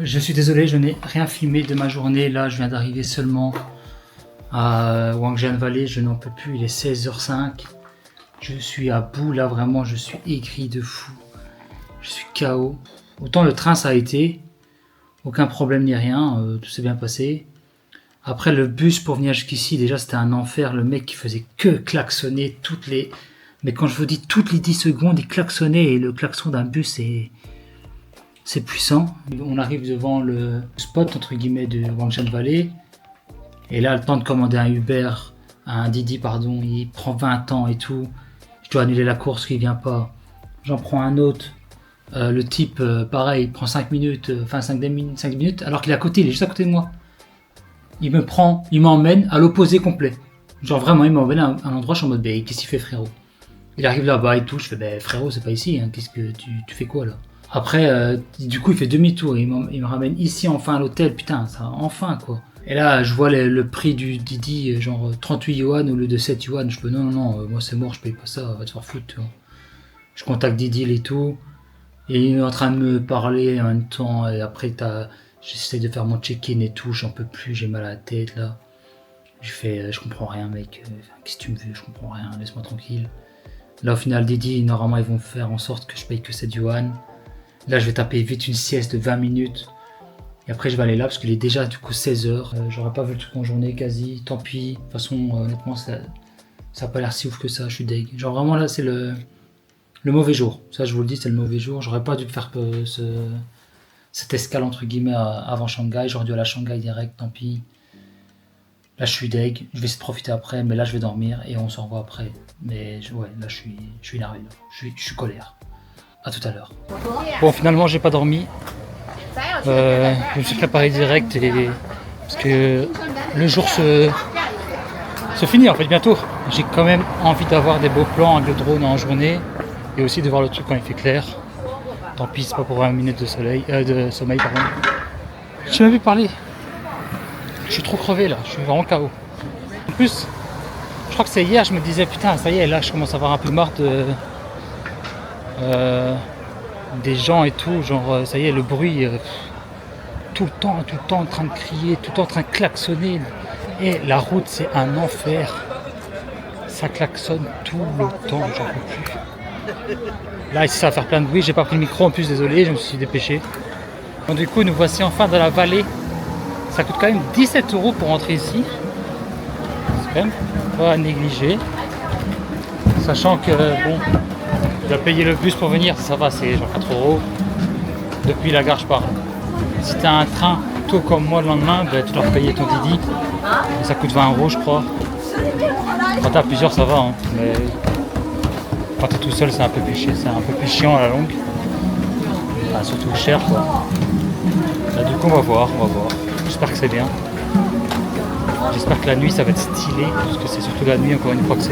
Je suis désolé, je n'ai rien filmé de ma journée. Là, je viens d'arriver seulement à Wangjian Valley. Je n'en peux plus, il est 16h05. Je suis à bout là, vraiment, je suis aigri de fou. Je suis KO. Autant le train, ça a été. Aucun problème ni rien, tout s'est bien passé. Après, le bus pour venir jusqu'ici, déjà, c'était un enfer. Le mec qui faisait que klaxonner toutes les... Mais quand je vous dis toutes les 10 secondes, il klaxonnait. Et le klaxon d'un bus, c'est puissant. On arrive devant le spot, entre guillemets, de Wangjian Valley. Et là, le temps de commander un Uber, un Didi, pardon, il prend 20 ans et tout. Je dois annuler la course qui vient pas. J'en prends un autre. Le type, pareil, il prend 5 minutes, 5 minutes, alors qu'il est à côté, il est juste à côté de moi. Il me prend, il m'emmène à l'opposé complet. Genre vraiment, il m'emmène à un endroit, je suis en mode, qu'est-ce qu'il fait, frérot? Il arrive là-bas et tout, je fais, frérot, c'est pas ici, hein. Qu'est-ce que tu fais quoi là? Après, du coup, il fait demi-tour, il me ramène ici, enfin, à l'hôtel, putain, ça, enfin, quoi. Et là, je vois le prix du Didi, genre 38 yuan au lieu de 7 yuan. Je fais, non, moi c'est mort, je paye pas ça, va te faire foutre, tu vois. Je contacte Didi et tout, et il est en train de me parler en même temps, et après, j'essaie de faire mon check-in et tout, j'en peux plus, j'ai mal à la tête, là. Je fais, je comprends rien, mec, qu'est-ce que tu me veux, je comprends rien, laisse-moi tranquille. Là, au final, Didi, normalement, ils vont faire en sorte que je paye que 7 yuan. Là, je vais taper vite une sieste de 20 minutes. Et après, je vais aller là parce qu'il est déjà du coup 16h. J'aurais pas vu le truc en journée quasi. Tant pis. De toute façon, honnêtement, ça a pas l'air si ouf que ça. Je suis deg. Genre vraiment là, c'est le mauvais jour. Ça, je vous le dis, c'est le mauvais jour. J'aurais pas dû faire cette escale entre guillemets avant Shanghai. J'aurais dû aller à Shanghai direct. Tant pis. Là, je suis deg. Je vais essayer de profiter après. Mais là, je vais dormir et on se revoit après. Mais ouais, là, je suis énervé. Je suis colère. À tout à l'heure. Bon, finalement, j'ai pas dormi. Je me suis préparé direct parce que le jour se finit en fait bientôt. J'ai quand même envie d'avoir des beaux plans avec le drone en journée et aussi de voir le truc quand il fait clair. Tant pis, c'est pas pour 20 minutes de sommeil pardon. Je sais même plus parler. Je suis trop crevé là, je suis vraiment KO. En plus, je crois que c'est hier, je me disais putain, ça y est, là je commence à avoir un peu marre des gens et tout, genre ça y est, le bruit tout le temps en train de crier, tout le temps en train de klaxonner, et la route c'est un enfer, ça klaxonne tout le temps, j'en peux plus. Là ici ça va faire plein de bruit, j'ai pas pris le micro en plus, désolé, je me suis dépêché. Donc du coup nous voici enfin dans la vallée, ça coûte quand même 17 € pour rentrer ici, c'est quand même pas à négliger, sachant que bon, je dois payer le bus pour venir, ça va, c'est genre 4 €. Depuis la gare, je parle. Si t'as un train tôt comme moi le lendemain, tu dois payer ton Didi. Et ça coûte 20 €, je crois. Quand t'as plusieurs, ça va, hein. Mais quand t'es tout seul, c'est un peu plus chiant à la longue. Enfin, surtout cher, quoi. Là, du coup, on va voir. J'espère que c'est bien. J'espère que la nuit, ça va être stylé. Parce que c'est surtout la nuit, encore une fois, que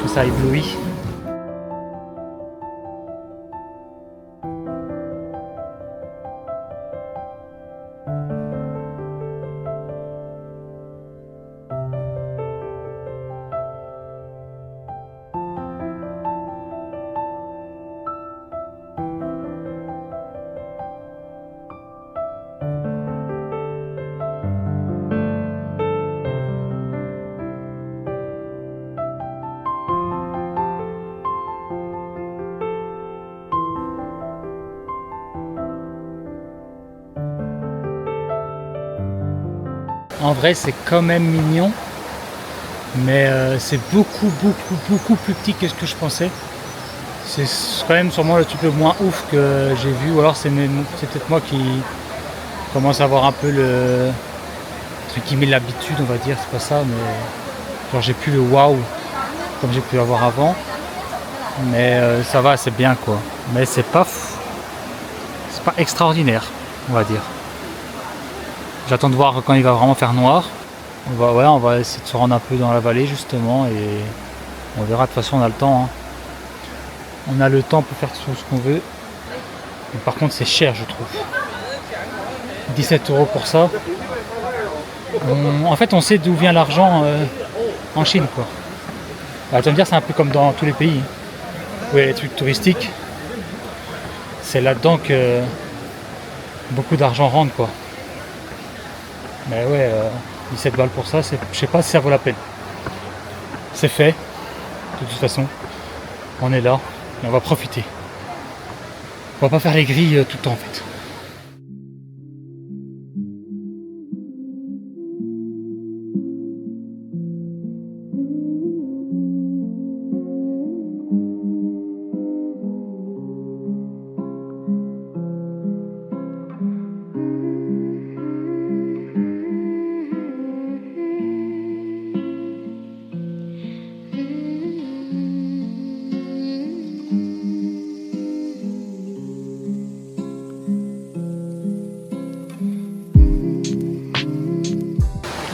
ça éblouit. En vrai, c'est quand même mignon, mais c'est beaucoup plus petit que ce que je pensais. C'est quand même sûrement le truc le moins ouf que j'ai vu, ou alors c'est peut-être moi qui commence à avoir un peu le truc qui met l'habitude, on va dire, c'est pas ça, mais genre j'ai plus le waouh comme j'ai pu avoir avant, mais ça va, c'est bien quoi, mais c'est pas extraordinaire, on va dire. J'attends de voir quand il va vraiment faire noir. On va essayer de se rendre un peu dans la vallée justement et on verra, de toute façon on a le temps. Hein. On a le temps pour faire tout ce qu'on veut. Mais par contre c'est cher je trouve. 17 € pour ça. En fait on sait d'où vient l'argent en Chine quoi. Bah, tu vas me dire c'est un peu comme dans tous les pays. Oui, les trucs touristiques. C'est là-dedans que beaucoup d'argent rentre quoi. Mais ouais, 17 balles pour ça, je sais pas si ça vaut la peine. C'est fait, de toute façon. On est là et on va profiter. On va pas faire les grilles tout le temps en fait.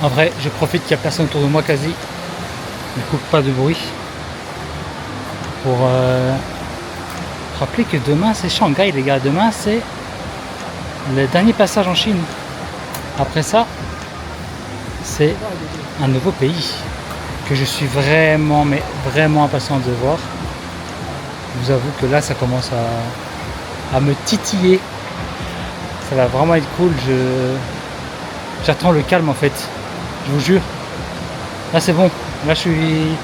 En vrai, je profite qu'il n'y a personne autour de moi quasi. Du coup, pas de bruit. Pour rappeler que demain c'est Shanghai les gars. Demain c'est le dernier passage en Chine. Après ça, c'est un nouveau pays que je suis vraiment, mais vraiment impatient de voir. Je vous avoue que là ça commence à me titiller. Ça va vraiment être cool. J'attends le calme en fait. Je vous jure. Là c'est bon. Là je suis.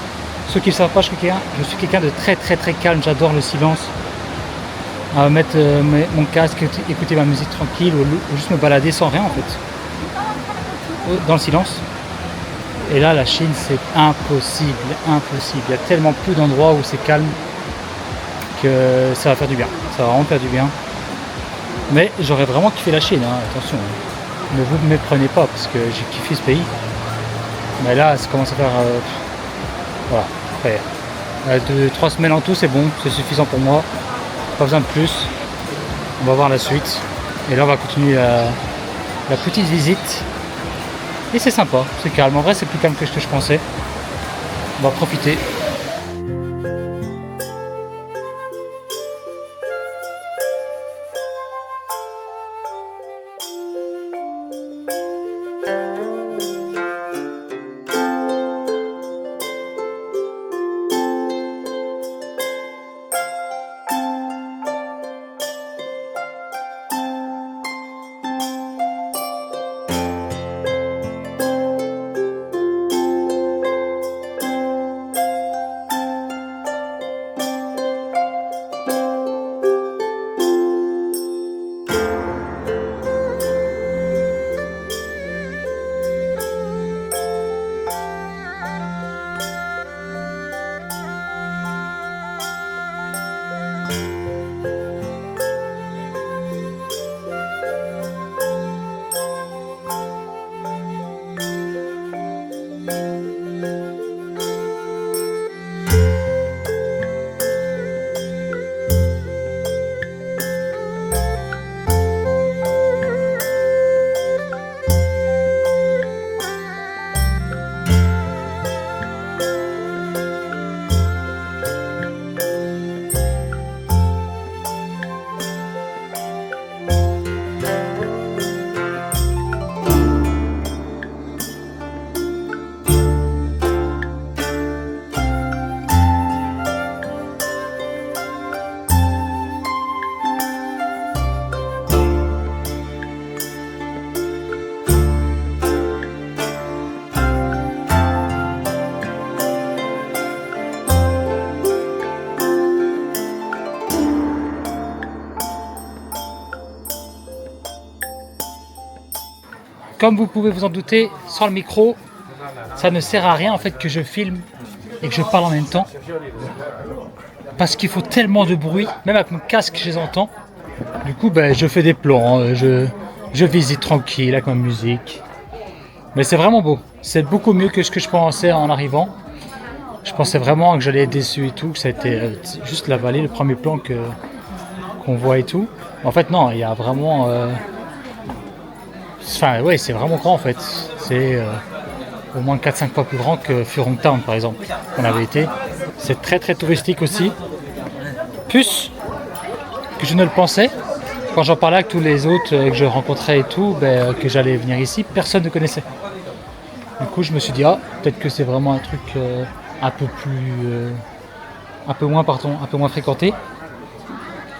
Ceux qui ne savent pas, je suis quelqu'un de très très très calme. J'adore le silence. Mettre mon casque, écouter ma musique tranquille ou juste me balader sans rien en fait. Dans le silence. Et là la Chine c'est impossible. Il y a tellement peu d'endroits où c'est calme que ça va faire du bien. Ça va vraiment faire du bien. Mais j'aurais vraiment kiffé la Chine, hein. Attention. Ne vous méprenez pas parce que j'ai kiffé ce pays. Mais là ça commence à faire voilà, après 2-3 semaines en tout c'est bon, c'est suffisant pour moi, pas besoin de plus. On va voir la suite et là on va continuer la petite visite et c'est sympa, c'est calme, en vrai c'est plus calme que ce que je pensais. On va profiter. Comme vous pouvez vous en douter, sans le micro, ça ne sert à rien en fait que je filme et que je parle en même temps. Parce qu'il faut tellement de bruit, même avec mon casque je les entends. Du coup je fais des plans, je visite tranquille avec ma musique. Mais c'est vraiment beau, c'est beaucoup mieux que ce que je pensais en arrivant. Je pensais vraiment que j'allais être déçu et tout, que ça a été juste la vallée, le premier plan qu'on voit et tout. En fait non, il y a vraiment... Enfin ouais, c'est vraiment grand en fait. C'est au moins 4-5 fois plus grand que Furong Town par exemple, qu'on avait été. C'est très très touristique aussi. Plus que je ne le pensais. Quand j'en parlais avec tous les autres que je rencontrais et tout, que j'allais venir ici, personne ne connaissait. Du coup je me suis dit peut-être que c'est vraiment un truc un peu moins fréquenté.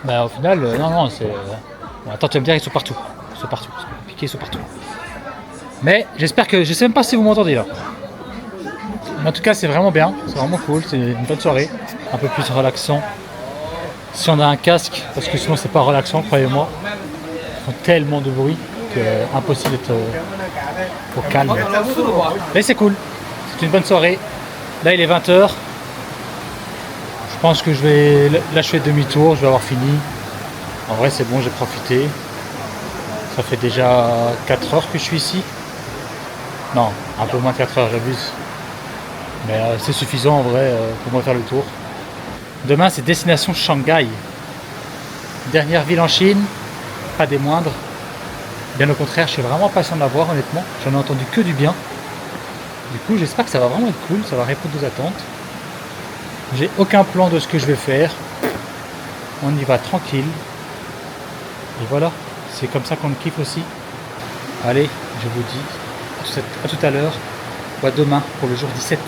Au final non c'est... attends, tu vas me dire ils sont partout. sont partout. Les piquets sont partout. Mais j'espère que... Je sais même pas si vous m'entendez là. Mais en tout cas, c'est vraiment bien. C'est vraiment cool. C'est une bonne soirée. Un peu plus relaxant. Si on a un casque, parce que sinon c'est pas relaxant, croyez-moi. Ils font tellement de bruit que impossible d'être au calme. Mais c'est cool. C'est une bonne soirée. Là, il est 20h. Je pense que je vais... Là, je fais demi-tour. Je vais avoir fini. En vrai, c'est bon, j'ai profité. Ça fait déjà 4 heures que je suis ici. Non, un peu moins de 4 heures, j'abuse. Mais c'est suffisant en vrai pour moi faire le tour. Demain, c'est destination Shanghai. Dernière ville en Chine, pas des moindres. Bien au contraire, je suis vraiment impatient de la voir, honnêtement. J'en ai entendu que du bien. Du coup, j'espère que ça va vraiment être cool, ça va répondre aux attentes. J'ai aucun plan de ce que je vais faire. On y va tranquille. Et voilà, c'est comme ça qu'on le kiffe aussi. Allez, je vous dis à tout à l'heure ou à demain pour le jour 17.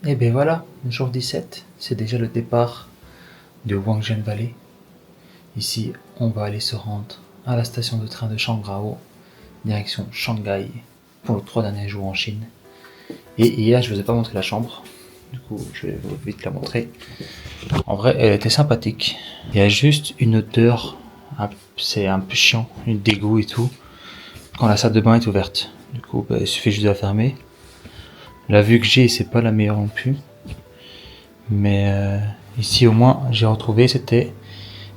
Et bien voilà, le jour 17, c'est déjà le départ de Wangzhen Valley. Ici, on va aller se rendre à la station de train de Shangrao, direction Shanghai, pour les 3 derniers jours en Chine. Et hier, je ne vous ai pas montré la chambre, du coup, je vais vite la montrer. En vrai, elle était sympathique. Il y a juste une odeur, c'est un peu chiant, une dégoût et tout, quand la salle de bain est ouverte. Du coup, il suffit juste de la fermer. La vue que j'ai, c'est pas la meilleure non plus. Mais ici, au moins, j'ai retrouvé, c'était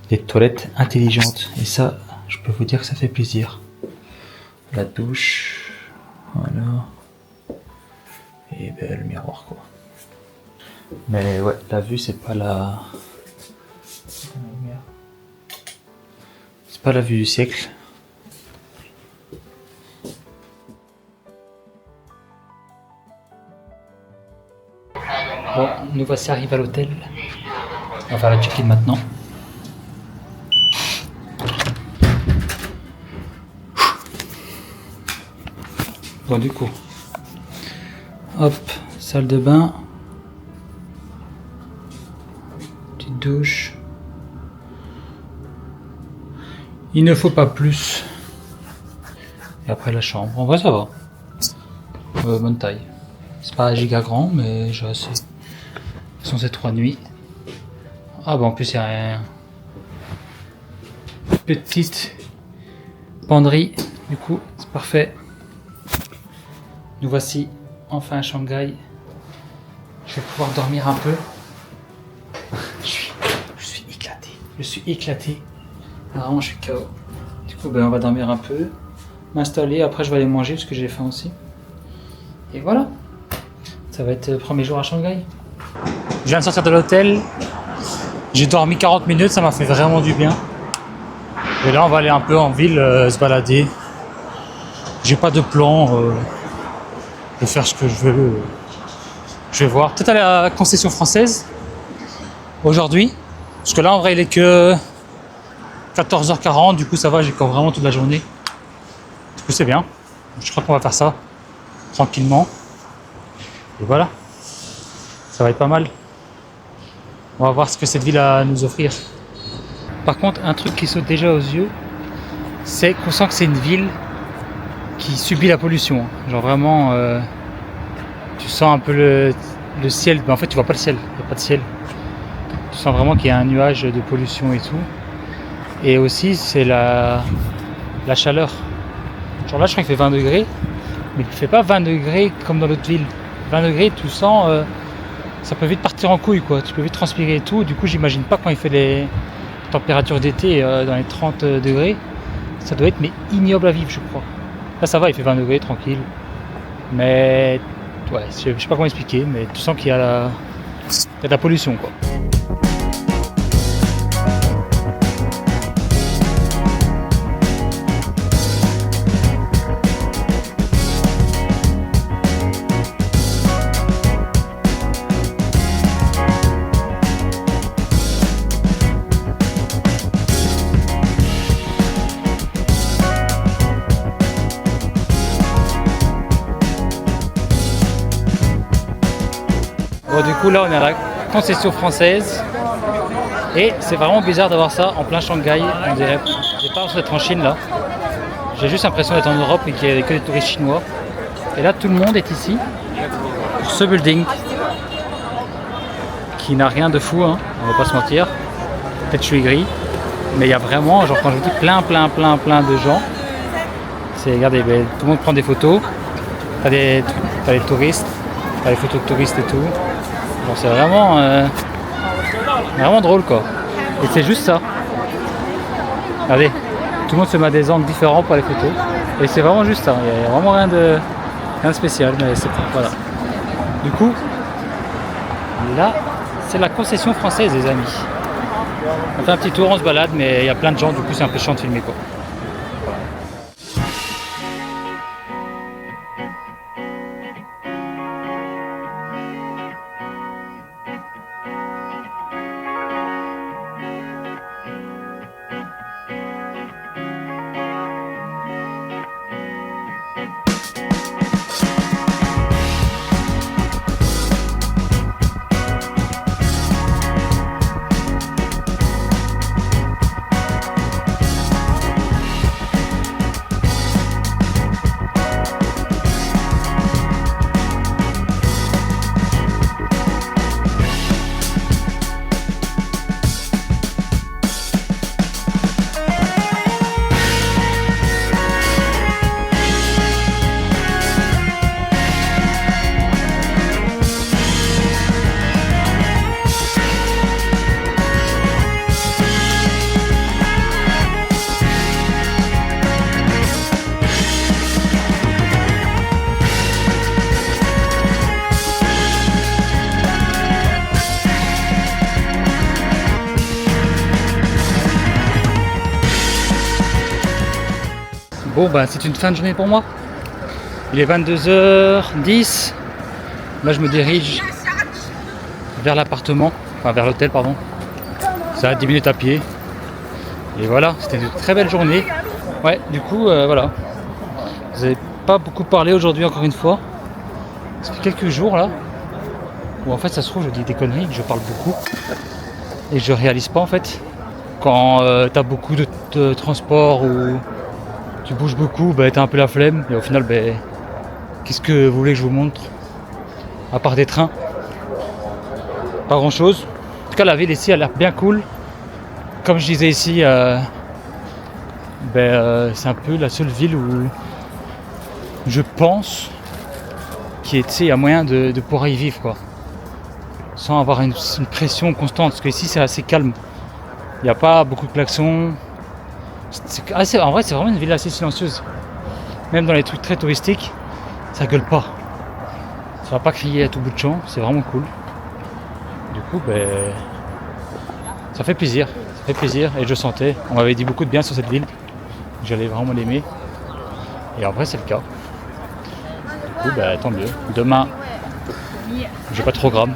des toilettes intelligentes. Et ça, je peux vous dire que ça fait plaisir. La douche, voilà. Et ben, le miroir, quoi. Mais ouais, la vue, c'est pas la... C'est pas la vue du siècle. Bon, nous voici arrivés à l'hôtel. On va faire la check-in maintenant. Bon, du coup, hop, salle de bain, petite douche. Il ne faut pas plus. Et après la chambre, en vrai ça va. Bonne taille. C'est pas giga grand, mais j'ai assez. Ce sont ces 3 nuits. Ah bah en plus il y a une petite penderie, du coup c'est parfait. Nous voici enfin à Shanghai. Je vais pouvoir dormir un peu. Je suis éclaté. Je suis éclaté. Vraiment je suis KO. Du coup on va dormir un peu. M'installer, après je vais aller manger parce que j'ai faim aussi. Et voilà. Ça va être le premier jour à Shanghai. Je viens de sortir de l'hôtel. J'ai dormi 40 minutes, ça m'a fait vraiment du bien. Et là on va aller un peu en ville se balader. J'ai pas de plan. Je vais faire ce que je veux. Je vais voir. Peut-être aller à la concession française aujourd'hui. Parce que là en vrai il est que 14h40, du coup ça va, j'ai encore vraiment toute la journée. Du coup c'est bien. Je crois qu'on va faire ça tranquillement. Et voilà. Ça va être pas mal. On va voir ce que cette ville a à nous offrir. Par contre, un truc qui saute déjà aux yeux, c'est qu'on sent que c'est une ville qui subit la pollution. Genre vraiment, tu sens un peu le ciel, en fait tu vois pas le ciel, il n'y a pas de ciel. Tu sens vraiment qu'il y a un nuage de pollution et tout. Et aussi c'est la chaleur. Genre là je crois qu'il fait 20 degrés, mais il fait pas 20 degrés comme dans l'autre ville. 20 degrés tu sens, ça peut vite partir en couille quoi, tu peux vite transpirer et tout. Du coup j'imagine pas quand il fait les températures d'été dans les 30 degrés. Ça doit être mais ignoble à vivre je crois. Là ça va, il fait 20 degrés tranquille. Mais ouais, je sais pas comment expliquer, mais tu sens qu'il y a de la pollution quoi. Bon, du coup là on est à la concession française et c'est vraiment bizarre d'avoir ça en plein Shanghai, on dirait. J'ai pas l'impression d'être en Chine là, j'ai juste l'impression d'être en Europe et qu'il n'y a que des touristes chinois. Et là tout le monde est ici pour ce building qui n'a rien de fou, hein, on va pas se mentir. Peut-être que je suis gris, mais il y a vraiment, genre quand je vous dis plein de gens, c'est, regardez, ben, tout le monde prend des photos, t'as des touristes, t'as des photos de touristes et tout. Bon, c'est vraiment, vraiment drôle quoi. Et c'est juste ça. Regardez, tout le monde se met à des angles différents pour les photos. Et c'est vraiment juste ça. Il n'y a vraiment rien de spécial. Mais c'est voilà. Du coup, là, c'est la concession française, les amis. On fait un petit tour, on se balade, mais il y a plein de gens. Du coup, c'est un peu chiant de filmer quoi. Bon bah c'est une fin de journée pour moi. Il est 22h10. Là je me dirige vers l'appartement, enfin vers l'hôtel pardon. Ça a 10 minutes à pied. Et voilà, c'était une très belle journée. Ouais, du coup voilà. Vous n'avez pas beaucoup parlé aujourd'hui encore une fois. Ça fait quelques jours là où en fait ça se trouve je dis des conneries, je parle beaucoup. Et je réalise pas en fait. Quand t'as beaucoup de transport ou tu bouges beaucoup, bah, t'as un peu la flemme et au final, bah, qu'est-ce que vous voulez que je vous montre? À part des trains, pas grand chose. En tout cas, la ville ici a l'air bien cool. Comme je disais ici, c'est un peu la seule ville où je pense qu'il y a moyen de pouvoir y vivre quoi. Sans avoir une pression constante, parce que ici c'est assez calme. Il n'y a pas beaucoup de klaxons. En vrai, c'est vraiment une ville assez silencieuse. Même dans les trucs très touristiques, ça gueule pas. Ça va pas crier à tout bout de champ, c'est vraiment cool. Du coup, ça fait plaisir. Ça fait plaisir et je sentais. On m'avait dit beaucoup de bien sur cette ville. J'allais vraiment l'aimer. Et en vrai, c'est le cas. Du coup, tant mieux. Demain, j'ai pas de programme.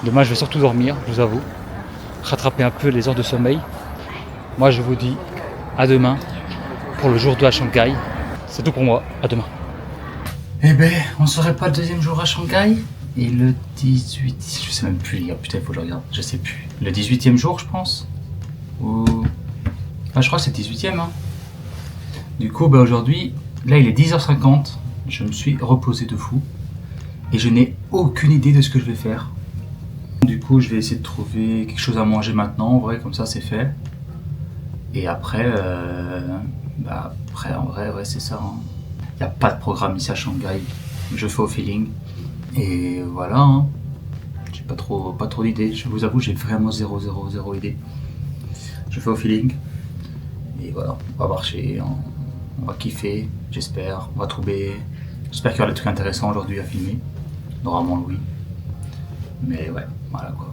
Demain, je vais surtout dormir, je vous avoue. Rattraper un peu les heures de sommeil. Moi, je vous dis à demain pour le jour 2 à Shanghai. C'est tout pour moi, à demain. Eh ben, on serait pas le deuxième jour à Shanghai. Et le 18, je sais même plus les gars, putain, il faut que je regarde, je sais plus. Le 18e jour, je pense. Ou... Ah, je crois que c'est le 18e. Hein. Du coup, aujourd'hui, là il est 10h50. Je me suis reposé de fou. et je n'ai aucune idée de ce que je vais faire. Du coup, je vais essayer de trouver quelque chose à manger maintenant, en vrai, comme ça c'est fait. Et après, après en vrai, ouais, c'est ça. Il n'y a pas de programme ici à Shanghai. Je fais au feeling. Et voilà. Hein. J'ai pas trop d'idées. Je vous avoue, j'ai vraiment zéro idée. Je fais au feeling. Et voilà, on va marcher, on va kiffer, j'espère. On va trouver. J'espère qu'il y aura des trucs intéressants aujourd'hui à filmer. Normalement, oui. Mais ouais, voilà quoi.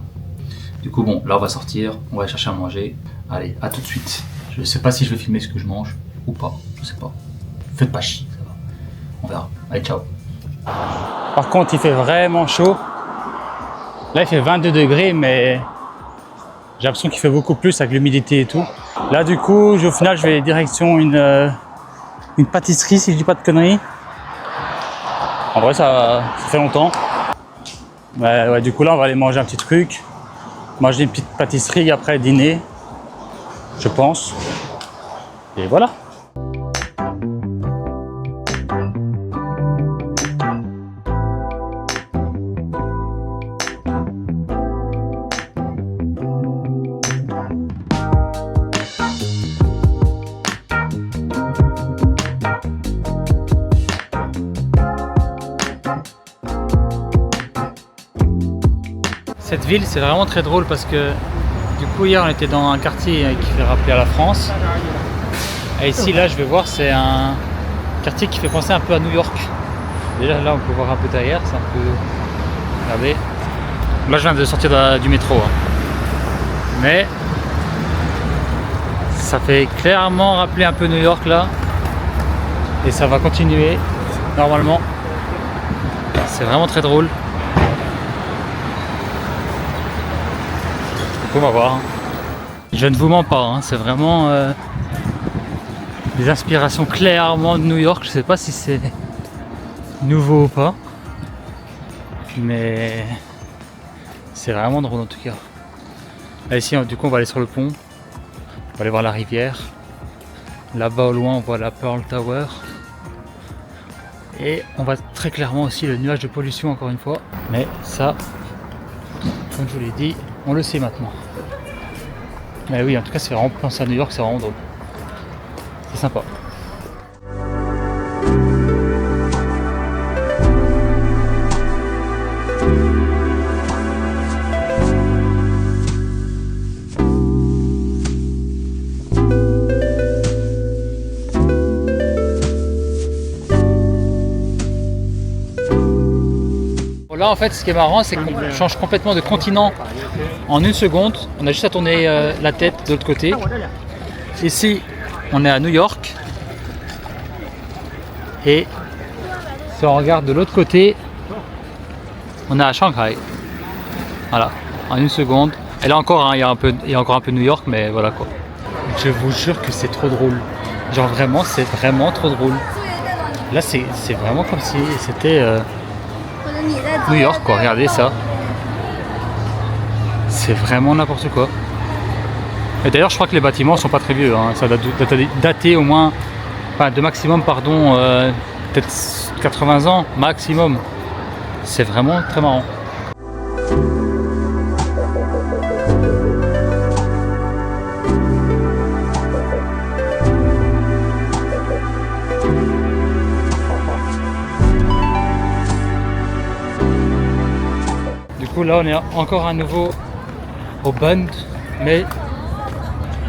Du coup, bon, là on va sortir, on va aller chercher à manger. Allez, à tout de suite. Je sais pas si je vais filmer ce que je mange ou pas, je sais pas. Faites pas chier, ça va. On verra. Allez, ciao. Par contre, il fait vraiment chaud. Là, il fait 22 degrés, mais j'ai l'impression qu'il fait beaucoup plus avec l'humidité et tout. Là, du coup, au final, je vais direction une pâtisserie, si je dis pas de conneries. En vrai, ça fait longtemps. Ouais, du coup, là, on va aller manger un petit truc. Manger une petite pâtisserie après dîner, je pense. Et voilà. Cette ville, c'est vraiment très drôle parce que du coup hier on était dans un quartier qui fait rappeler à la France. Et ici là je vais voir, c'est un quartier qui fait penser un peu à New York. Déjà là on peut voir un peu derrière, c'est un peu... Regardez. Là je viens de sortir du métro. Hein. Mais ça fait clairement rappeler un peu New York là. Et ça va continuer normalement. C'est vraiment très drôle. On va voir. Je ne vous mens pas, hein. C'est vraiment des inspirations clairement de New York. Je sais pas si c'est nouveau ou pas, mais c'est vraiment drôle en tout cas. Là, ici, du coup, on va aller sur le pont. On va aller voir la rivière. Là-bas au loin, on voit la Pearl Tower. Et on voit très clairement aussi le nuage de pollution encore une fois. Mais ça, comme je vous l'ai dit, on le sait maintenant. Mais oui, en tout cas, c'est vraiment penser à New York, c'est vraiment drôle. C'est sympa. Là, en fait, ce qui est marrant, c'est qu'on change complètement de continent en une seconde. On a juste à tourner la tête de l'autre côté. Ici, on est à New York. Et si on regarde de l'autre côté, on est à Shanghai. Voilà, en une seconde. Et là encore, hein, il y a encore un peu New York, mais voilà quoi. Je vous jure que c'est trop drôle. Genre vraiment, c'est vraiment trop drôle. Là, c'est vraiment comme si c'était... New York quoi, regardez ça. C'est vraiment n'importe quoi. Et d'ailleurs je crois que les bâtiments sont pas très vieux, hein. Ça daté au moins, enfin de maximum pardon, peut-être 80 ans maximum. C'est vraiment très marrant. Là on est encore à nouveau au Bund, mais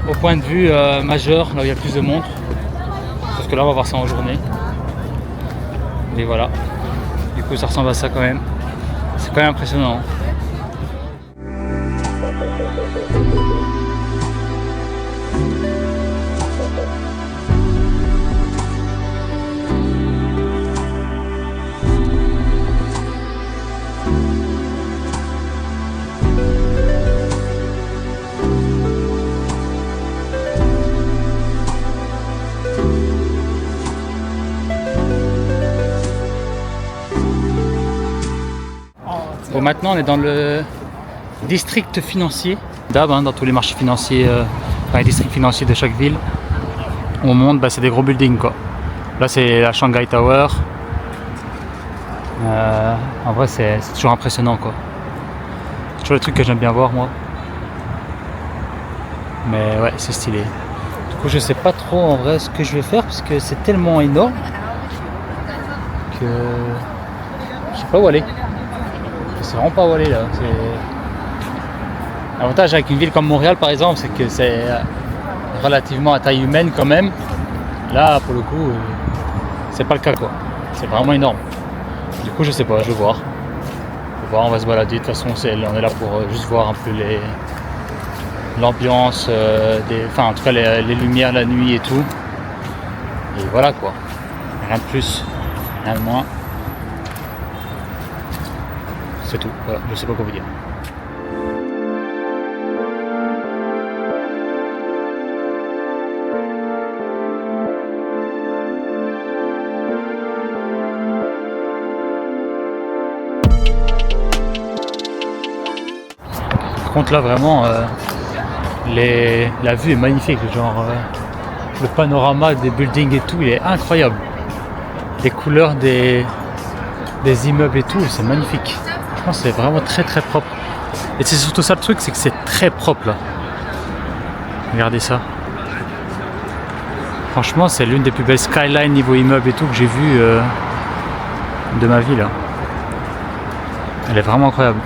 au point de vue majeur, là où il y a plus de monde, parce que là on va voir ça en journée. Et voilà, du coup ça ressemble à ça quand même, c'est quand même impressionnant. Bon, maintenant on est dans le district financier d'Hab, hein, dans tous les marchés financiers, les districts financiers de chaque ville. On monte, c'est des gros buildings quoi. Là c'est la Shanghai Tower. En vrai, c'est toujours impressionnant, quoi. C'est toujours le truc que j'aime bien voir, moi. Mais ouais, c'est stylé. Du coup, je sais pas trop en vrai ce que je vais faire parce que c'est tellement énorme que je sais pas où aller. Je sais vraiment pas où aller là. L'avantage avec une ville comme Montréal, par exemple, c'est que c'est relativement à taille humaine quand même. Là, pour le coup, c'est pas le cas, quoi. C'est vraiment énorme. Du coup, je sais pas, je vais voir. On va se balader. De toute façon, on est là pour juste voir un peu l'ambiance, enfin en tout cas les lumières la nuit et tout. Et voilà quoi. Rien de plus, rien de moins. C'est tout. Voilà, je sais pas quoi vous dire. Par contre là vraiment la vue est magnifique, genre le panorama des buildings et tout, il est incroyable. Les couleurs des immeubles et tout, c'est magnifique. Je pense que c'est vraiment très très propre. Et c'est surtout ça le truc, c'est que c'est très propre là. Regardez ça. Franchement, c'est l'une des plus belles skylines niveau immeuble et tout que j'ai vu de ma vie là. Elle est vraiment incroyable.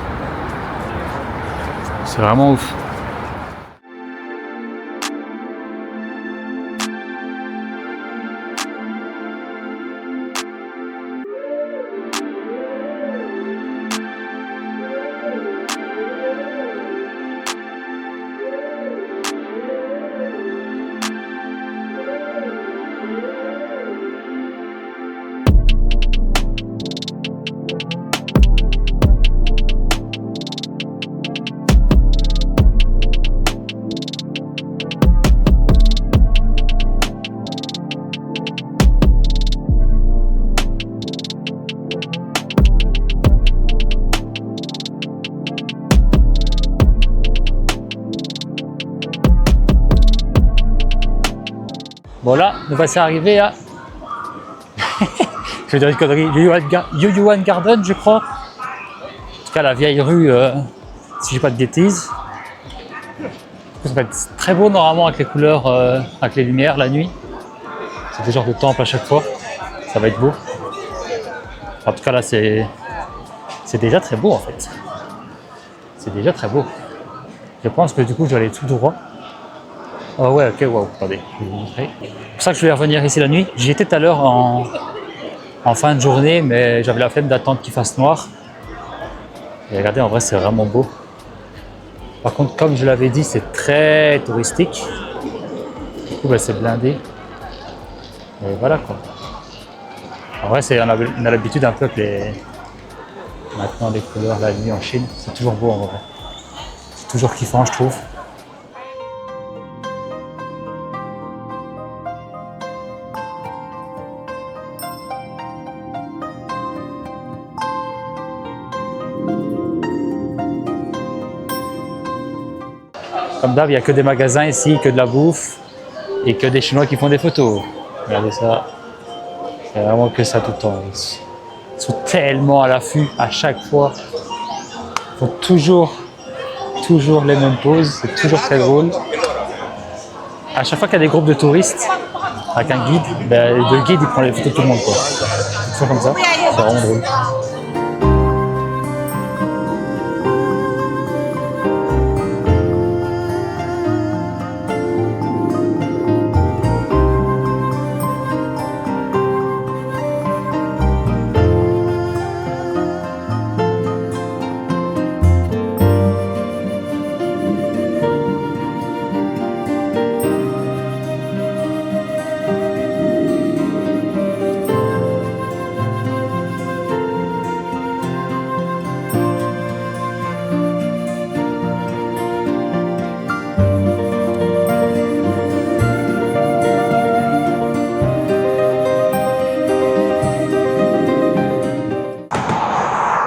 C'est vraiment ouf. Bon là, nous voici arrivés à je vais dire une connerie, Yuyuan Garden je crois. En tout cas la vieille rue, si j'ai pas de bêtises. Ça va être très beau normalement avec les couleurs, avec les lumières la nuit. C'est des genres de temple à chaque fois. Ça va être beau. En tout cas là c'est déjà très beau en fait. C'est déjà très beau. Je pense que du coup je dois aller tout droit. Oh ouais, ok, wow, attendez, je vais vous montrer. C'est pour ça que je voulais revenir ici la nuit. J'y étais tout à l'heure en fin de journée, mais j'avais la flemme d'attendre qu'il fasse noir. Et regardez, en vrai, c'est vraiment beau. Par contre, comme je l'avais dit, c'est très touristique. Du coup, c'est blindé. Et voilà quoi. En vrai, on a l'habitude un peu avec maintenant les couleurs la nuit en Chine. C'est toujours beau en vrai. C'est toujours kiffant, je trouve. Comme d'hab, il n'y a que des magasins ici, que de la bouffe et que des Chinois qui font des photos. Regardez ça. C'est vraiment que ça tout le temps. Ils sont tellement à l'affût à chaque fois. Ils font toujours les mêmes poses. C'est toujours très drôle. À chaque fois qu'il y a des groupes de touristes avec un guide, le guide il prend les photos de tout le monde. C'est toujours comme ça. C'est vraiment drôle.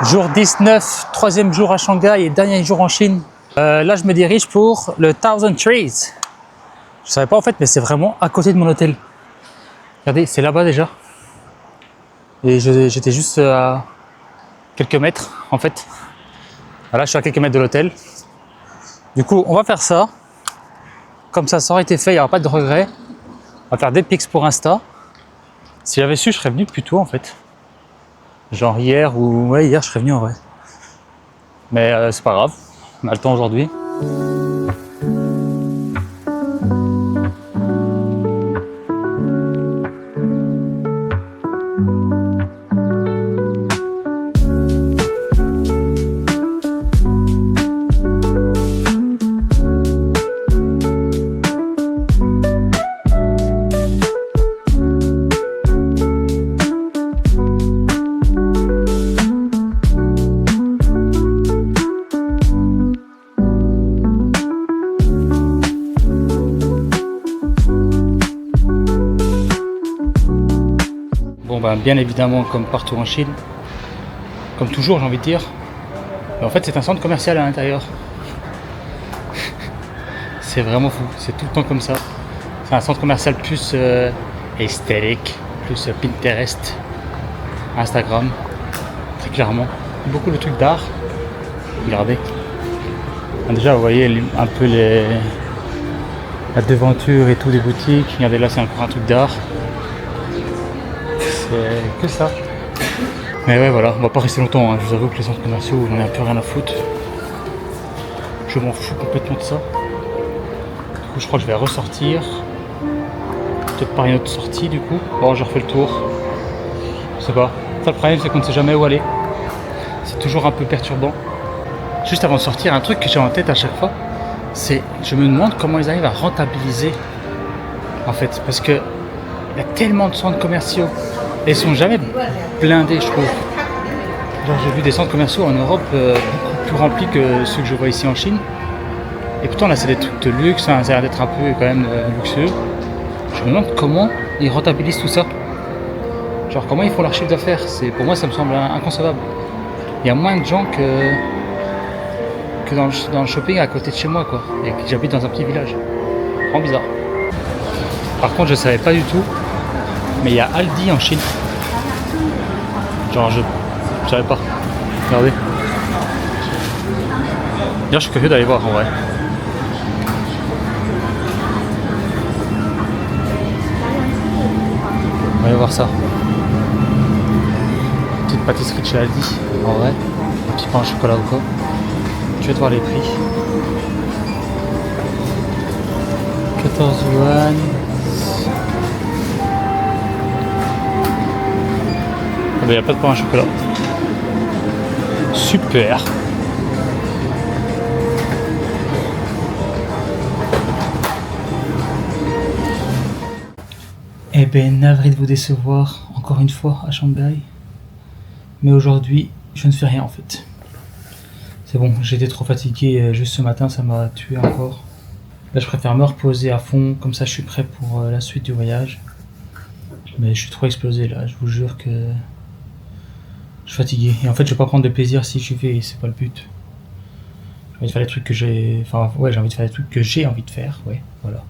Jour 19, troisième jour à Shanghai et dernier jour en Chine. Là, je me dirige pour le Thousand Trees. Je savais pas en fait, mais c'est vraiment à côté de mon hôtel. Regardez, c'est là-bas déjà. Et j'étais juste à quelques mètres en fait. Voilà, je suis à quelques mètres de l'hôtel. Du coup, on va faire ça. Comme ça aurait été fait, il n'y aura pas de regret. On va faire des pics pour Insta. Si j'avais su, je serais venu plus tôt en fait. Genre hier ou... Ouais, hier je serais venu en vrai. Mais c'est pas grave, on a le temps aujourd'hui. Bon ben bien évidemment comme partout en Chine, comme toujours j'ai envie de dire, mais en fait c'est un centre commercial à l'intérieur. C'est vraiment fou, c'est tout le temps comme ça. C'est un centre commercial plus esthétique, plus Pinterest, Instagram, très clairement. Beaucoup de trucs d'art, regardez. Déjà vous voyez un peu la devanture et tout des boutiques, regardez là c'est encore un truc d'art. C'est que ça. Mais ouais voilà, on va pas rester longtemps, hein. Je vous avoue que les centres commerciaux j'en ai un peu rien à foutre. Je m'en fous complètement de ça. Du coup je crois que je vais ressortir. Peut-être par une autre sortie du coup. Bon je refais le tour. Je sais pas. Ça le problème c'est qu'on ne sait jamais où aller. C'est toujours un peu perturbant. Juste avant de sortir, un truc que j'ai en tête à chaque fois, c'est je me demande comment ils arrivent à rentabiliser en fait. Parce que il y a tellement de centres commerciaux. Et ils sont jamais blindés, je trouve. Genre j'ai vu des centres commerciaux en Europe beaucoup plus remplis que ceux que je vois ici en Chine. Et pourtant là c'est des trucs de luxe, hein, ça a l'air d'être un peu quand même luxueux. Je me demande comment ils rentabilisent tout ça. Genre comment ils font leur chiffre d'affaires. Pour moi ça me semble inconcevable. Il y a moins de gens que dans le shopping à côté de chez moi quoi. Et que j'habite dans un petit village. Vraiment bizarre. Par contre je savais pas du tout. Mais il y a Aldi en Chine. Genre je savais pas. Regardez. D'ailleurs je suis curieux d'aller voir en vrai. On va aller voir ça. Petite pâtisserie de chez Aldi. En vrai. Un petit pain au chocolat ou quoi. Je vais te voir les prix. 14 yuan. Il n'y a pas de pain au chocolat. Super. Eh ben, navré de vous décevoir encore une fois à Shanghai. Mais aujourd'hui, je ne fais rien en fait. C'est bon, j'étais trop fatigué juste ce matin, ça m'a tué encore. Là, je préfère me reposer à fond, comme ça je suis prêt pour la suite du voyage. Mais je suis trop explosé là, je vous jure que je suis fatigué. Et en fait, je vais pas prendre de plaisir si je vais, c'est pas le but. J'ai envie de faire les trucs que j'ai. Enfin, ouais, j'ai envie de faire les trucs que j'ai envie de faire, ouais, voilà.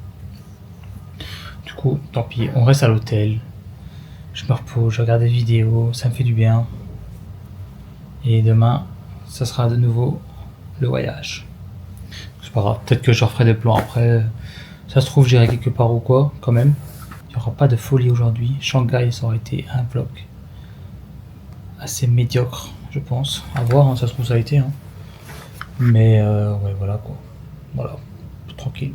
Du coup, tant pis, on reste à l'hôtel. Je me repose, je regarde des vidéos, ça me fait du bien. Et demain, ça sera de nouveau le voyage. C'est pas grave, peut-être que je referai des plans après. Ça se trouve, j'irai quelque part ou quoi, quand même. Il n'y aura pas de folie aujourd'hui. Shanghai, ça aurait été un vlog assez médiocre, je pense. À voir, hein, ça se trouve, ça a été. Hein. Mais ouais, voilà quoi. Voilà, tranquille.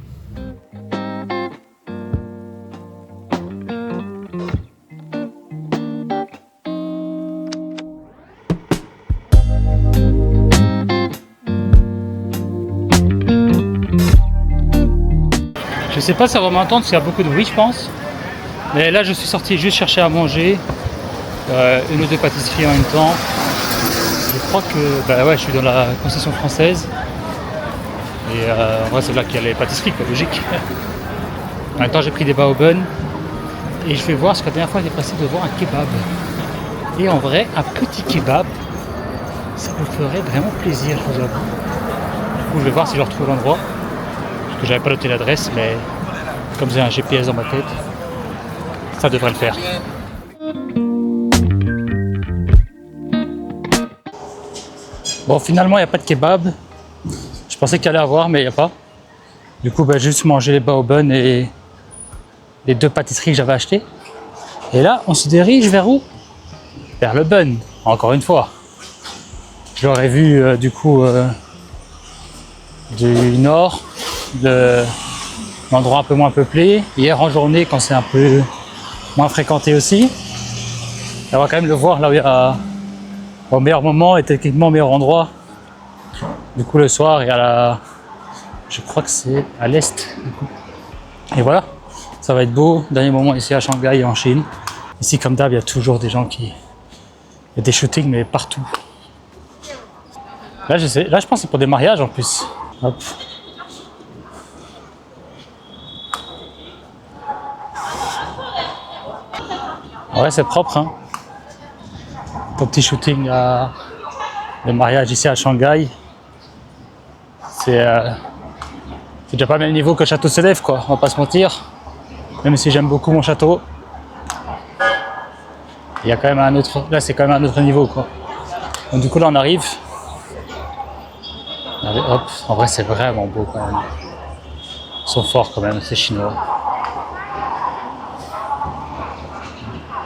Je sais pas si ça va m'entendre parce qu'il y a beaucoup de bruit je pense. Mais là je suis sorti juste chercher à manger. Une ou deux pâtisseries en même temps. Je crois que bah ouais, je suis dans la concession française. Et en vrai c'est là qu'il y a les pâtisseries quoi, logique. En même temps j'ai pris des baobun. Et je vais voir parce que la dernière fois j'étais passé devant un kebab. Et en vrai un petit kebab ça me ferait vraiment plaisir je vous avoue. Du coup je vais voir si je retrouve l'endroit. Parce que j'avais pas noté l'adresse mais comme j'ai un GPS dans ma tête, ça devrait le faire. Bon, finalement, il n'y a pas de kebab. Je pensais qu'il y allait avoir, mais il n'y a pas. Du coup, j'ai juste mangé les baobun et les 2 pâtisseries que j'avais achetées. Et là, on se dirige vers où? Vers le bun, encore une fois. Je l'aurais vu du coup du nord, de l'endroit un peu moins peuplé. Hier en journée, quand c'est un peu moins fréquenté aussi. On va quand même le voir là où il y a au meilleur moment et techniquement au meilleur endroit. Du coup, le soir, il y a la... Je crois que c'est à l'est. Et voilà, ça va être beau. Dernier moment ici à Shanghai et en Chine. Ici, comme d'hab, il y a toujours des gens qui... Il y a des shootings, mais partout. Là, je pense que c'est pour des mariages en plus. Hop. Ouais, c'est propre, hein. Ton petit shooting à... de mariage ici à Shanghai. C'est déjà pas le même niveau que Château Célèbre, quoi. On va pas se mentir. Même si j'aime beaucoup mon château. Il y a quand même un autre... Là, c'est quand même un autre niveau, quoi. Donc, du coup, là, on arrive. Allez, hop. En vrai, c'est vraiment beau, quand même. Ils sont forts, quand même, ces Chinois.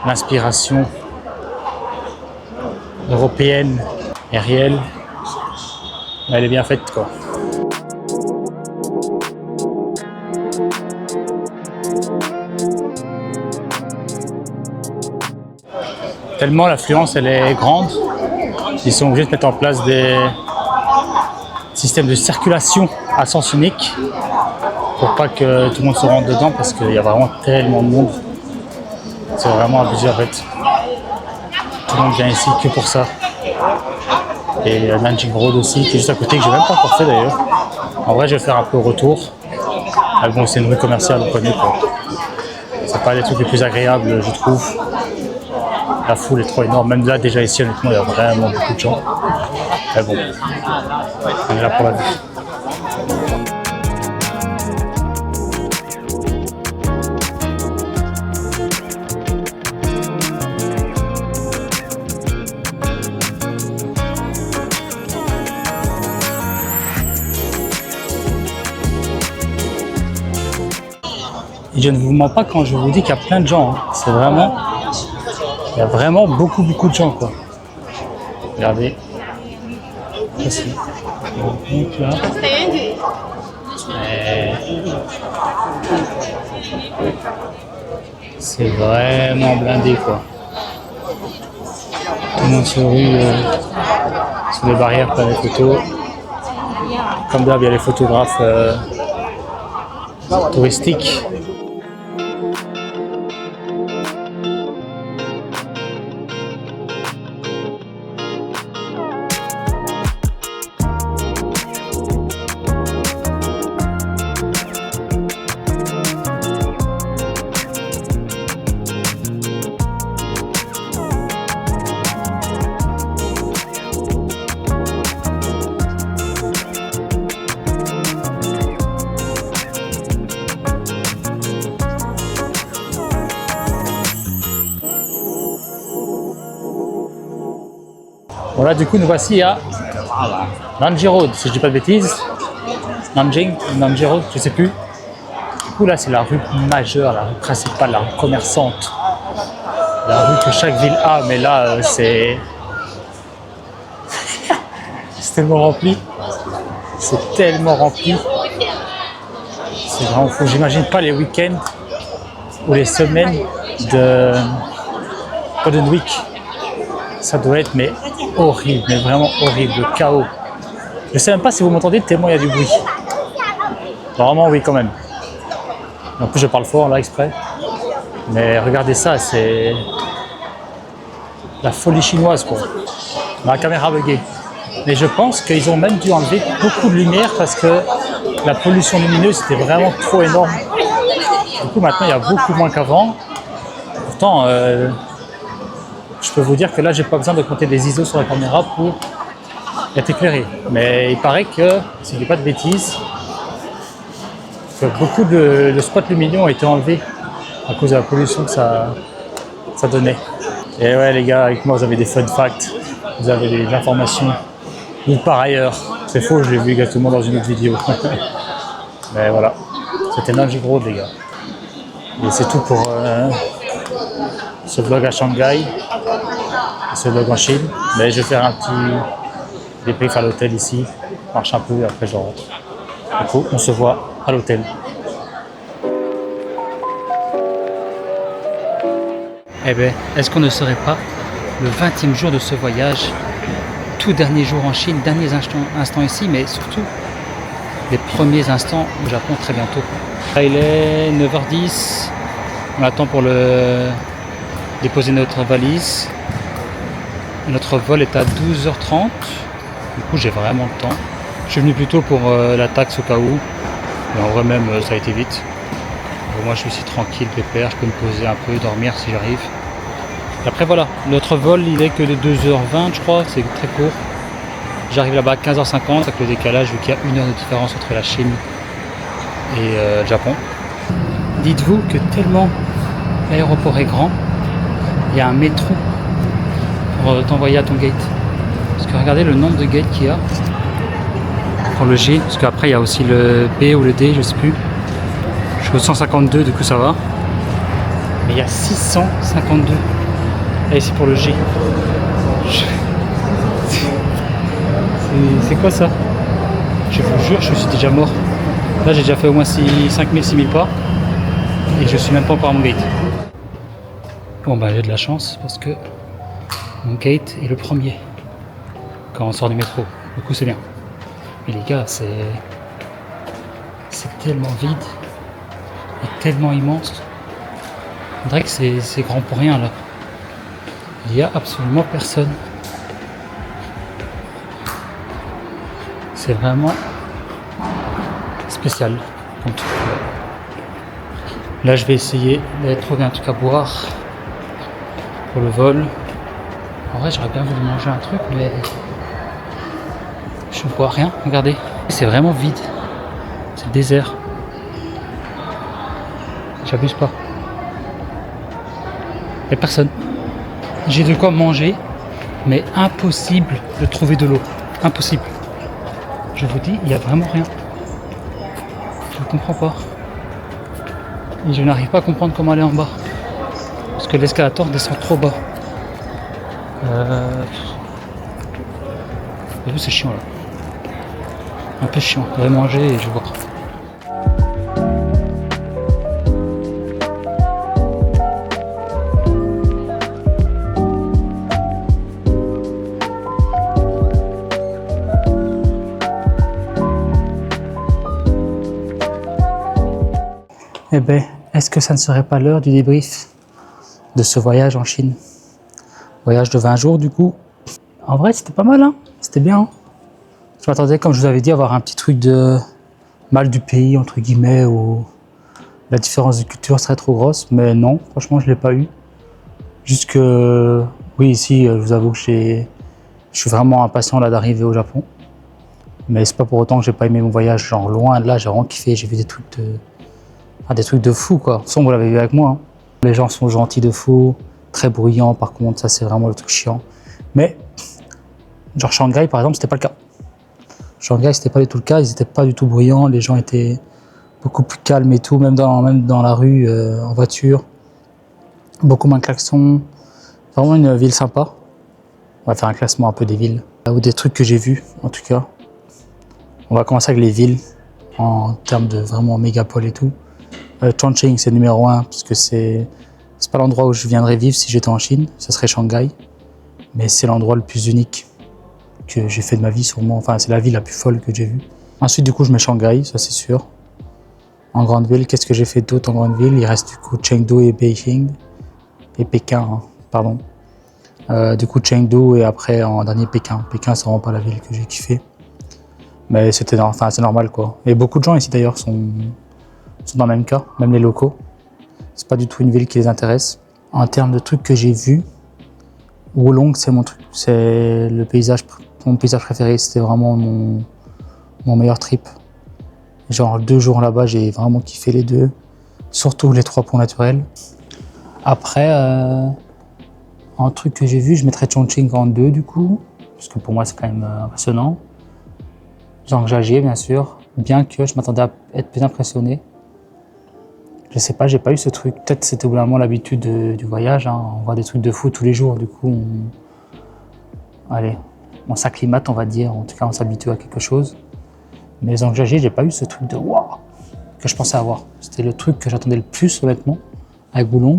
L'inspiration européenne est réelle. Elle est bien faite, quoi. Tellement l'affluence elle est grande, ils sont obligés de mettre en place des systèmes de circulation à sens unique pour pas que tout le monde se rentre dedans parce qu'il y a vraiment tellement de monde. C'est vraiment abusé en fait. Tout le monde vient ici que pour ça. Et Nanjing Road aussi, qui est juste à côté, que j'ai même pas encore fait d'ailleurs. En vrai, je vais faire un peu retour. Ah bon, c'est une rue commerciale, on connaît quoi. C'est pas les trucs les plus agréables, je trouve. La foule est trop énorme. Même là, déjà ici, honnêtement, il y a vraiment beaucoup de gens. Mais bon, on est là pour la vue. Et je ne vous mens pas quand je vous dis qu'il y a plein de gens. Hein. C'est vraiment... Il y a vraiment beaucoup de gens, quoi. Regardez. Ici. Donc là. C'est vraiment blindé, quoi. Tout le monde se rue sur les barrières pour les photos. Comme d'hab, il y a les photographes touristiques. Voilà, du coup, nous voici à Nanjing Road, si je dis pas de bêtises. Nanjing Road, je sais plus. Du coup, là, c'est la rue majeure, la rue principale, la rue commerçante. La rue que chaque ville a, mais là, c'est... c'est tellement rempli. C'est tellement rempli. C'est vraiment fou. J'imagine pas les week-ends ou les semaines de Golden Week. Ça doit être mais horrible, mais vraiment horrible, le chaos. Je sais même pas si vous m'entendez tellement il y a du bruit. Vraiment oui quand même. En plus je parle fort là exprès. Mais regardez ça, c'est la folie chinoise quoi. Ma caméra buggée. Mais je pense qu'ils ont même dû enlever beaucoup de lumière parce que la pollution lumineuse était vraiment trop énorme. Du coup maintenant il y a beaucoup moins qu'avant. Pourtant je peux vous dire que là, j'ai pas besoin de compter des ISO sur la caméra pour être éclairé. Mais il paraît que, si je dis pas de bêtises, que beaucoup de spots lumineux ont été enlevés à cause de la pollution que ça donnait. Et ouais, les gars, avec moi, vous avez des fun facts, vous avez des informations Ou par ailleurs. C'est faux, je l'ai vu exactement dans une autre vidéo. Mais voilà, c'était Nanjing Road les gars. Et c'est tout pour ce vlog à Shanghai, et ce vlog en Chine. Mais je vais faire un petit débrief à l'hôtel ici, je marche un peu et après je rentre. Du coup, on se voit à l'hôtel. Eh bien, est-ce qu'on ne serait pas le 20e jour de ce voyage, tout dernier jour en Chine, derniers instants ici, mais surtout les premiers instants au Japon très bientôt. Là, il est 9h10, on attend pour déposer notre valise. Notre vol est à 12h30, du coup j'ai vraiment le temps. Je suis venu plus tôt pour la taxe au cas où, mais en vrai même ça a été vite. Moi je suis ici tranquille, pépère, je peux me poser un peu, dormir si j'arrive. Après voilà, notre vol il est que de 2h20 je crois, c'est très court. J'arrive là-bas à 15h50 avec le décalage vu qu'il y a 1 heure de différence entre la Chine et le Japon. Dites-vous que tellement l'aéroport est grand, il y a un métro pour t'envoyer à ton gate. Parce que regardez le nombre de gates qu'il y a pour le G, parce qu'après il y a aussi le B ou le D, je sais plus. Je suis au 152, du coup ça va. Mais il y a 652. Là ici pour le G. C'est quoi ça? Je vous jure, je suis déjà mort. Là j'ai déjà fait au moins 5000-6000 pas. Et je suis même pas encore à mon gate. Bon bah j'ai de la chance parce que mon gate est le premier quand on sort du métro. Du coup c'est bien. Mais les gars, c'est tellement vide et tellement immense. On dirait que c'est grand pour rien là. Il n'y a absolument personne. C'est vraiment spécial. Là je vais essayer d'aller trouver un truc à boire pour le vol. En vrai j'aurais bien voulu manger un truc mais je ne vois rien, regardez. C'est vraiment vide. C'est le désert. J'abuse pas. Il n'y a personne. J'ai de quoi manger, mais impossible de trouver de l'eau. Impossible. Je vous dis, il n'y a vraiment rien. Je ne comprends pas. Et je n'arrive pas à comprendre comment aller en bas. Parce que l'escalator descend trop bas. Vous, c'est chiant là. Un peu chiant. Je vais manger et je vais voir. Eh bien, est-ce que ça ne serait pas l'heure du débrief de ce voyage en Chine? Voyage de 20 jours du coup. En vrai, c'était pas mal, hein. C'était bien. Hein. Je m'attendais, comme je vous avais dit, à avoir un petit truc de mal du pays, entre guillemets, où la différence de culture serait trop grosse. Mais non, franchement, je ne l'ai pas eu. Juste que, oui, ici, je vous avoue que je suis vraiment impatient là d'arriver au Japon. Mais c'est pas pour autant que j'ai pas aimé mon voyage. Genre, loin de là, j'ai vraiment kiffé. J'ai vu des trucs de fou, quoi. De toute façon, vous l'avez vu avec moi. Hein. Les gens sont gentils de fou, très bruyants, par contre, ça, c'est vraiment le truc chiant. Mais, genre, Shanghai, par exemple, c'était pas le cas. Shanghai, c'était pas du tout le cas, ils étaient pas du tout bruyants, les gens étaient beaucoup plus calmes et tout, même dans la rue, en voiture. Beaucoup moins de klaxons. Vraiment une ville sympa. On va faire un classement un peu des villes. Ou des trucs que j'ai vus, en tout cas. On va commencer avec les villes, en termes de vraiment mégapole et tout. Chongqing, c'est numéro 1, parce que c'est pas l'endroit où je viendrais vivre si j'étais en Chine, ce serait Shanghai. Mais c'est l'endroit le plus unique que j'ai fait de ma vie sûrement, enfin c'est la ville la plus folle que j'ai vue. Ensuite du coup je mets Shanghai, ça c'est sûr. En grande ville, qu'est-ce que j'ai fait d'autre en grande ville? Il reste du coup Chengdu et Beijing, et Pékin, hein, pardon. Du coup Chengdu et après en dernier Pékin. Pékin c'est vraiment pas la ville que j'ai kiffé. Mais c'est normal quoi. Et beaucoup de gens ici d'ailleurs sont dans le même cas, même les locaux. C'est pas du tout une ville qui les intéresse. En termes de trucs que j'ai vus, Wolong c'est mon truc, c'est mon paysage préféré, c'était vraiment mon meilleur trip. Genre 2 jours là-bas, j'ai vraiment kiffé les 2, surtout les 3 ponts naturels. Après, un truc que j'ai vu, je mettrais Chongqing en 2 du coup, parce que pour moi c'est quand même impressionnant. Zhangjiajie bien sûr, bien que je m'attendais à être plus impressionné. Je sais pas, j'ai pas eu ce truc. Peut-être c'était vraiment l'habitude du voyage, hein. On voit des trucs de fou tous les jours, du coup on s'acclimate, on va dire, en tout cas on s'habitue à quelque chose. Mais Zhangjiajie, j'ai pas eu ce truc de waouh que je pensais avoir. C'était le truc que j'attendais le plus honnêtement, avec Wulong.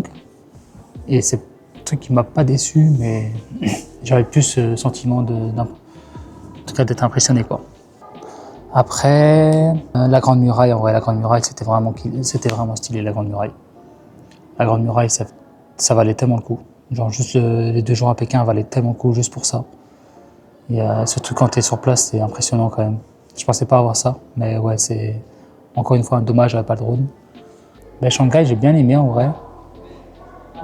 Et c'est un truc qui m'a pas déçu, mais j'avais plus ce sentiment en tout cas d'être impressionné quoi. Après, la Grande Muraille, en vrai, la Grande Muraille, c'était vraiment stylé, la Grande Muraille. La Grande Muraille, ça valait tellement le coup. Genre, juste les 2 jours à Pékin valaient tellement le coup juste pour ça. Et surtout quand tu es sur place, c'est impressionnant quand même. Je pensais pas avoir ça, mais ouais, c'est encore une fois un dommage, j'avais pas de drone. Mais Shanghai, j'ai bien aimé en vrai.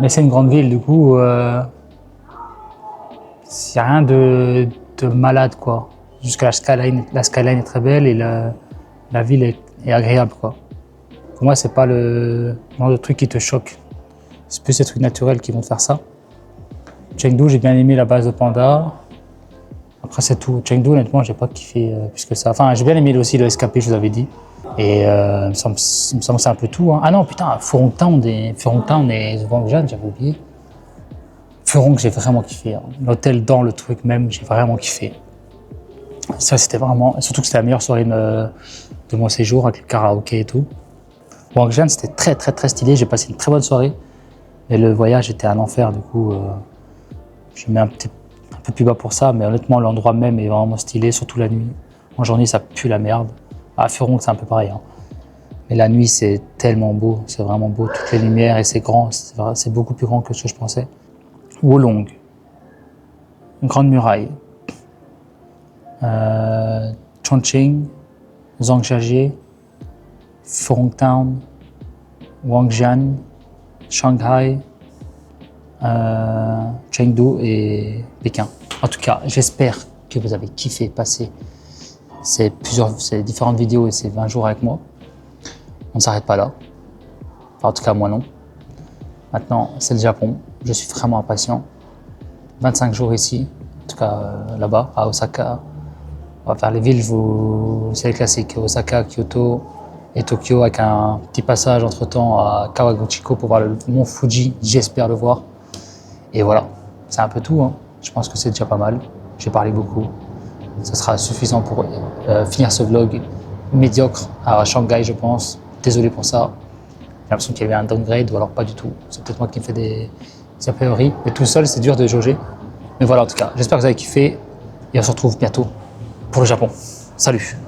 Mais c'est une grande ville, du coup, il n'y a rien de malade quoi. Jusqu'à la skyline est très belle et la ville est agréable quoi. Pour moi, c'est pas le genre de truc qui te choque. C'est plus ces trucs naturels qui vont te faire ça. Chengdu, j'ai bien aimé la base de Panda. Après, c'est tout. Chengdu, honnêtement, j'ai pas kiffé plus que ça. Enfin, j'ai bien aimé aussi le SKP, je vous avais dit. Et il me semble que c'est un peu tout. Hein. Ah non, putain, Furong Town et Wangjian, j'avais oublié. Furong, j'ai vraiment kiffé. Hein. L'hôtel dans le truc même, j'ai vraiment kiffé. Ça, c'était vraiment... Surtout que c'était la meilleure soirée de mon séjour, avec le karaoké et tout. Wangjian, c'était très, très, très stylé. J'ai passé une très bonne soirée. Mais le voyage était un enfer, du coup... je mets un peu plus bas pour ça. Mais honnêtement, l'endroit même est vraiment stylé, surtout la nuit. En journée, ça pue la merde. À Furong, c'est un peu pareil. Hein. Mais la nuit, c'est tellement beau. C'est vraiment beau. Toutes les lumières et c'est grand. C'est beaucoup plus grand que ce que je pensais. Wolong. Une grande muraille. Chongqing, Zhangjiajie, Furong Town, Wangjian, Shanghai, Chengdu et Pékin. En tout cas, j'espère que vous avez kiffé passer ces différentes vidéos et ces 20 jours avec moi. On ne s'arrête pas là. Enfin, en tout cas, moi non. Maintenant, c'est le Japon. Je suis vraiment impatient. 25 jours ici, en tout cas là-bas, à Osaka. On va faire les villes, c'est les classiques. Osaka, Kyoto et Tokyo, avec un petit passage entre-temps à Kawaguchiko pour voir le mont Fuji. J'espère le voir. Et voilà, c'est un peu tout. Hein. Je pense que c'est déjà pas mal. J'ai parlé beaucoup. Ça sera suffisant pour finir ce vlog médiocre à Shanghai, je pense. Désolé pour ça. J'ai l'impression qu'il y avait un downgrade ou alors pas du tout. C'est peut-être moi qui me fais des a priori. Mais tout seul, c'est dur de jauger. Mais voilà, en tout cas, j'espère que vous avez kiffé et on se retrouve bientôt pour le Japon. Salut!